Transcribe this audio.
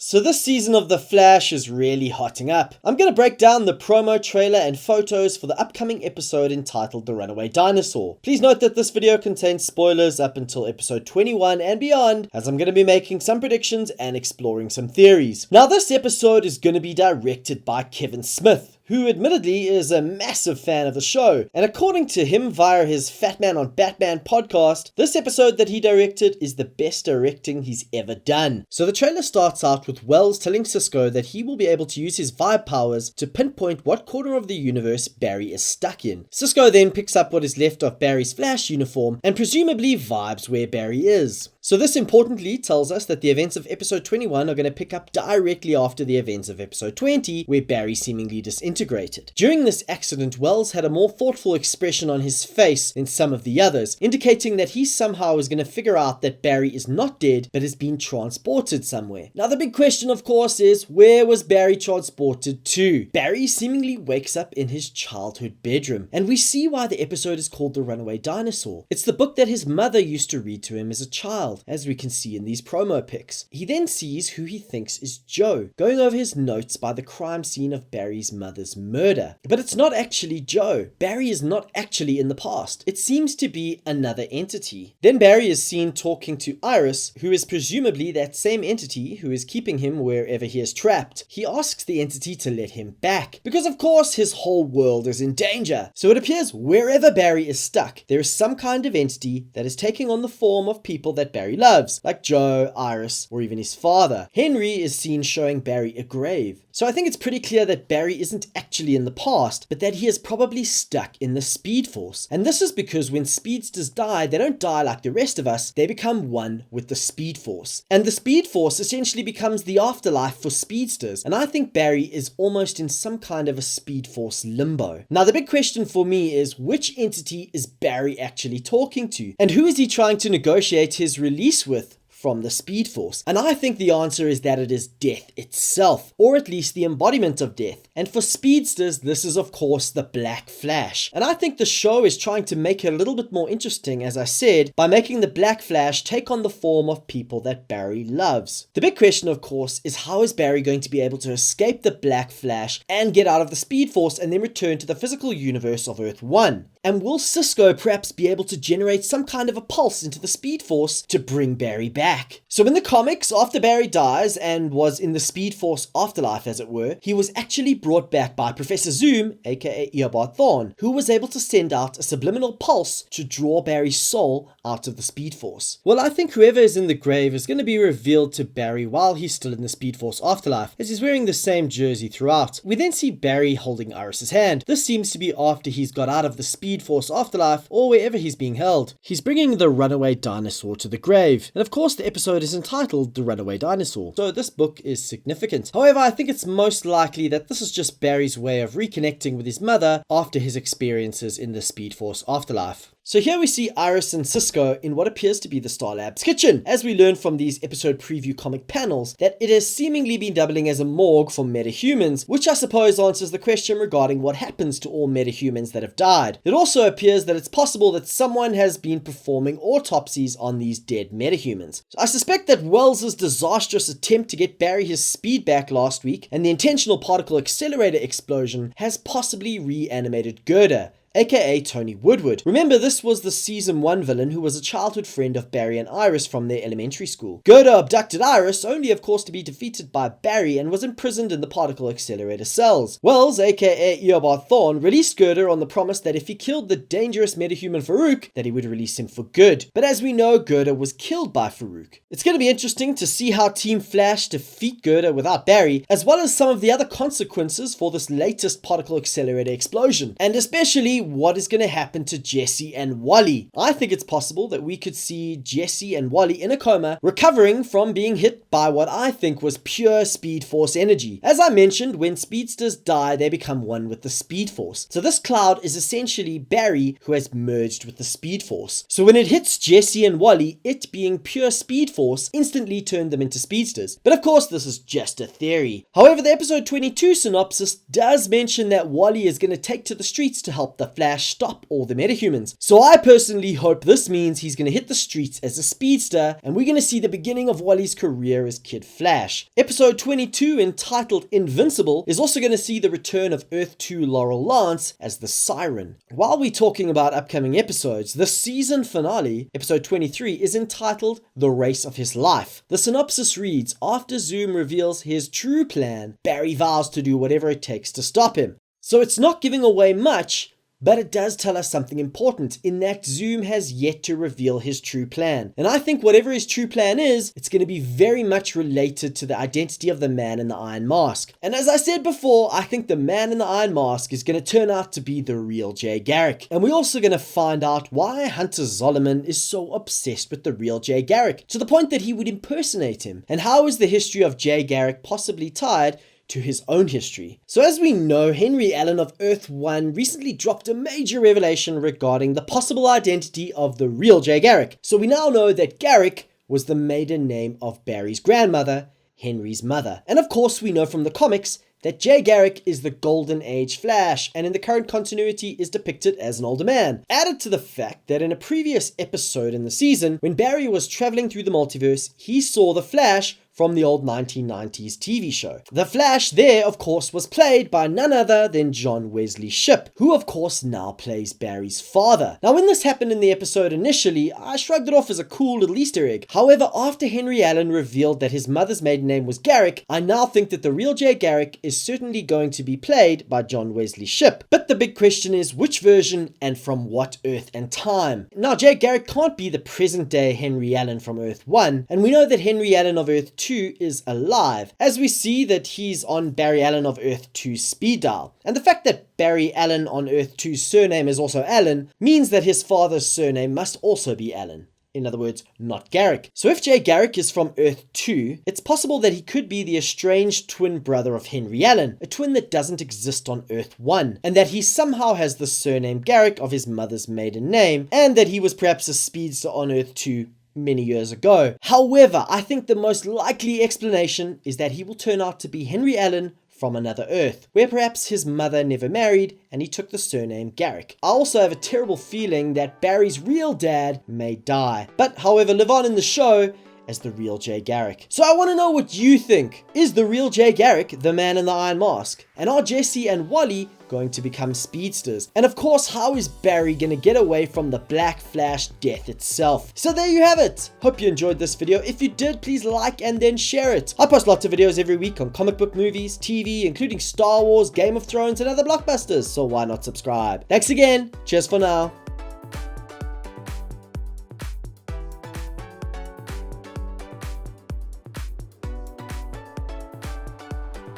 So this season of The Flash is really hotting up. I'm going to break down the promo trailer and photos for the upcoming episode entitled The Runaway Dinosaur. Please note that this video contains spoilers up until episode 21 and beyond, as I'm going to be making some predictions and exploring some theories. Now this episode is going to be directed by Kevin Smith, who admittedly is a massive fan of the show, and according to him via his Fat Man on Batman podcast, this episode that he directed is the best directing he's ever done. So the trailer starts out with Wells telling Cisco that he will be able to use his vibe powers to pinpoint what corner of the universe Barry is stuck in. Cisco then picks up what is left of Barry's Flash uniform and presumably vibes where Barry is. So this importantly tells us that the events of episode 21 are going to pick up directly after the events of episode 20, where Barry seemingly disintegrated. During this accident, Wells had a more thoughtful expression on his face than some of the others, indicating that he somehow is going to figure out that Barry is not dead, but has been transported somewhere. Now the big question of course is, where was Barry transported to? Barry seemingly wakes up in his childhood bedroom, and we see why the episode is called The Runaway Dinosaur. It's the book that his mother used to read to him as a child, as we can see in these promo pics. He then sees who he thinks is Joe, going over his notes by the crime scene of Barry's mother's murder. But it's not actually Joe. Barry is not actually in the past. It seems to be another entity. Then Barry is seen talking to Iris, who is presumably that same entity who is keeping him wherever he is trapped. He asks the entity to let him back, because of course his whole world is in danger. So it appears wherever Barry is stuck, there is some kind of entity that is taking on the form of people that Barry loves, like Joe, Iris, or even his father. Henry is seen showing Barry a grave. So I think it's pretty clear that Barry isn't actually in the past, but that he is probably stuck in the Speed Force. And this is because when speedsters die, they don't die like the rest of us, they become one with the Speed Force. And the Speed Force essentially becomes the afterlife for speedsters, and I think Barry is almost in some kind of a Speed Force limbo. Now the big question for me is, which entity is Barry actually talking to? And who is he trying to negotiate his release with from the Speed Force? And I think the answer is that it is death itself, or at least the embodiment of death. And for speedsters, this is of course the Black Flash. And I think the show is trying to make it a little bit more interesting, as I said, by making the Black Flash take on the form of people that Barry loves. The big question of course is, how is Barry going to be able to escape the Black Flash and get out of the Speed Force and then return to the physical universe of Earth 1? And will Cisco perhaps be able to generate some kind of a pulse into the Speed Force to bring Barry back? So in the comics, after Barry dies and was in the Speed Force afterlife as it were, he was actually brought back by Professor Zoom, aka Eobard Thawne, who was able to send out a subliminal pulse to draw Barry's soul out of the Speed Force. Well, I think whoever is in the grave is going to be revealed to Barry while he's still in the Speed Force afterlife, as he's wearing the same jersey throughout. We then see Barry holding Iris's hand. This seems to be after he's got out of the Speed Force afterlife or wherever he's being held. He's bringing the runaway dinosaur to the grave, and of course the episode is entitled The Runaway Dinosaur, so this book is significant. However, I think it's most likely that this is just Barry's way of reconnecting with his mother after his experiences in the Speed Force afterlife. So here we see Iris and Cisco in what appears to be the Star Labs kitchen, as we learn from these episode preview comic panels that it has seemingly been doubling as a morgue for metahumans, which I suppose answers the question regarding what happens to all metahumans that have died. It also appears that it's possible that someone has been performing autopsies on these dead metahumans. So I suspect that Wells' disastrous attempt to get Barry his speed back last week and the intentional particle accelerator explosion has possibly reanimated Gerda, aka Tony Woodward. Remember, this was the season 1 villain who was a childhood friend of Barry and Iris from their elementary school. Gerda abducted Iris, only of course to be defeated by Barry, and was imprisoned in the particle accelerator cells. Wells, aka Eobard Thawne, released Gerda on the promise that if he killed the dangerous metahuman Farouk, that he would release him for good. But as we know, Gerda was killed by Farouk. It's going to be interesting to see how Team Flash defeat Gerda without Barry, as well as some of the other consequences for this latest particle accelerator explosion, and especially what is going to happen to Jesse and Wally. I think it's possible that we could see Jesse and Wally in a coma, recovering from being hit by what I think was pure Speed Force energy. As I mentioned, when speedsters die, they become one with the Speed Force. So this cloud is essentially Barry who has merged with the Speed Force. So when it hits Jesse and Wally, it being pure Speed Force instantly turned them into speedsters. But of course, this is just a theory. However, the episode 22 synopsis does mention that Wally is going to take to the streets to help the Flash stop all the metahumans. So I personally hope this means he's going to hit the streets as a speedster, and we're going to see the beginning of Wally's career as Kid Flash. Episode 22, entitled Invincible, is also going to see the return of Earth 2 Laurel Lance as the Siren. While we're talking about upcoming episodes, the season finale, episode 23, is entitled The Race of His Life. The synopsis reads, after Zoom reveals his true plan, Barry vows to do whatever it takes to stop him. So it's not giving away much, but it does tell us something important in that Zoom has yet to reveal his true plan. And I think whatever his true plan is, it's going to be very much related to the identity of the man in the Iron Mask. And as I said before, I think the man in the Iron Mask is going to turn out to be the real Jay Garrick. And we're also going to find out why Hunter Zolomon is so obsessed with the real Jay Garrick, to the point that he would impersonate him. And how is the history of Jay Garrick possibly tied to his own history? So as we know, Henry Allen of Earth 1 recently dropped a major revelation regarding the possible identity of the real Jay Garrick. So we now know that Garrick was the maiden name of Barry's grandmother, Henry's mother. And of course we know from the comics that Jay Garrick is the Golden Age Flash, and in the current continuity is depicted as an older man. Added to the fact that in a previous episode in the season, when Barry was traveling through the multiverse, he saw the Flash from the old 1990s TV show. The Flash there, of course, was played by none other than John Wesley Shipp, who of course now plays Barry's father. Now when this happened in the episode initially, I shrugged it off as a cool little Easter egg. However, after Henry Allen revealed that his mother's maiden name was Garrick, I now think that the real Jay Garrick is certainly going to be played by John Wesley Shipp. But the big question is, which version and from what Earth and time? Now Jay Garrick can't be the present day Henry Allen from Earth 1, and we know that Henry Allen of Earth 2 is alive, as we see that he's on Barry Allen of Earth 2's speed dial. And the fact that Barry Allen on Earth 2's surname is also Allen means that his father's surname must also be Allen. In other words, not Garrick. So if Jay Garrick is from Earth 2, it's possible that he could be the estranged twin brother of Henry Allen, a twin that doesn't exist on Earth 1, and that he somehow has the surname Garrick of his mother's maiden name, and that he was perhaps a speedster on Earth 2 many years ago. However, I think the most likely explanation is that he will turn out to be Henry Allen from another Earth, where perhaps his mother never married and he took the surname Garrick. I also have a terrible feeling that Barry's real dad may die, but however live on in the show as the real Jay Garrick. So I want to know what you think. Is the real Jay Garrick the man in the Iron Mask? And are Jesse and Wally going to become speedsters? And of course, how is Barry going to get away from the Black Flash death itself? So there you have it. Hope you enjoyed this video. If you did, please like and then share it. I post lots of videos every week on comic book, movies, TV, including Star Wars, Game of Thrones, and other blockbusters, so why not subscribe? Thanks again. Cheers for now.